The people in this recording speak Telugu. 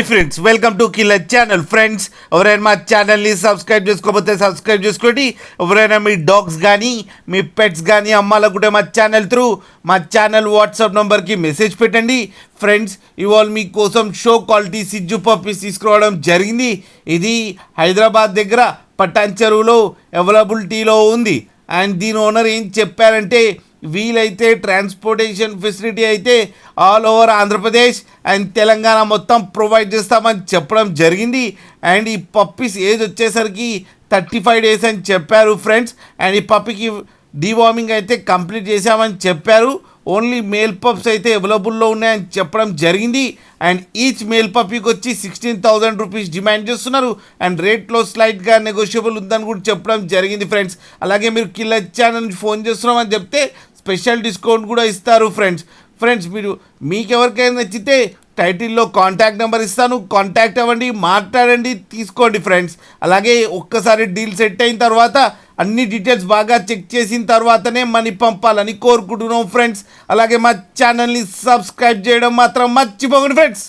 Friends welcome to killer channel. Friends ఎవరైనా మా ఛానల్ని సబ్స్క్రైబ్ చేసుకోకపోతే సబ్స్క్రైబ్ చేసుకోండి. ఎవరైనా మీ డాగ్స్ కానీ మీ పెట్స్ కానీ అమ్మాలనుకుంటే మా ఛానల్ వాట్సాప్ నెంబర్కి మెసేజ్ పెట్టండి. ఫ్రెండ్స్ ఇవాళ మీకోసం షో క్వాలిటీ సిజ్జు పప్పీస్ తీసుకురావడం జరిగింది. ఇది హైదరాబాద్ దగ్గర పటాన్ చెరువులో అవైలబిలిటీలో ఉంది. అండ్ దీని ఓనర్ ఏం చెప్పారంటే వీలైతే ట్రాన్స్పోర్టేషన్ ఫెసిలిటీ అయితే all over Andhra Pradesh and Telangana మొత్తం ప్రొవైడ్ చేస్తామని చెప్పడం జరిగింది. అండ్ ఈ పప్పీస్ ఏజ్ వచ్చేసరికి 35 days అని చెప్పారు ఫ్రెండ్స్. అండ్ ఈ పప్పీకి డీవార్మింగ్ అయితే కంప్లీట్ చేశామని చెప్పారు. ఓన్లీ మేల్ పప్స్ అయితే అవైలబుల్లో ఉన్నాయని చెప్పడం జరిగింది. అండ్ ఈచ్ మేల్ పప్పీకి వచ్చి 16,000 రూపీస్ డిమాండ్ చేస్తున్నారు. అండ్ రేట్లో స్లైట్గా నెగోషియబుల్ ఉందని కూడా చెప్పడం జరిగింది ఫ్రెండ్స్. అలాగే మీరు కిల్లర్ ఛానల్ నుంచి ఫోన్ చేస్తున్నామని చెప్తే స్పెషల్ డిస్కౌంట్ కూడా ఇస్తారు ఫ్రెండ్స్ మీకు ఎవరికైనా నచ్చితే టైటిల్లో కాంటాక్ట్ నెంబర్ ఇస్తాను, కాంటాక్ట్ అవ్వండి, మాట్లాడండి, తీసుకోండి ఫ్రెండ్స్. అలాగే ఒక్కసారి డీల్ సెట్ అయిన తర్వాత అన్ని డీటెయిల్స్ బాగా చెక్ చేసిన తర్వాతనే మనీ పంపాలని కోరుకుంటున్నాం ఫ్రెండ్స్. అలాగే మా ఛానల్ని సబ్స్క్రైబ్ చేయడం మాత్రం మర్చిపోకండి ఫ్రెండ్స్.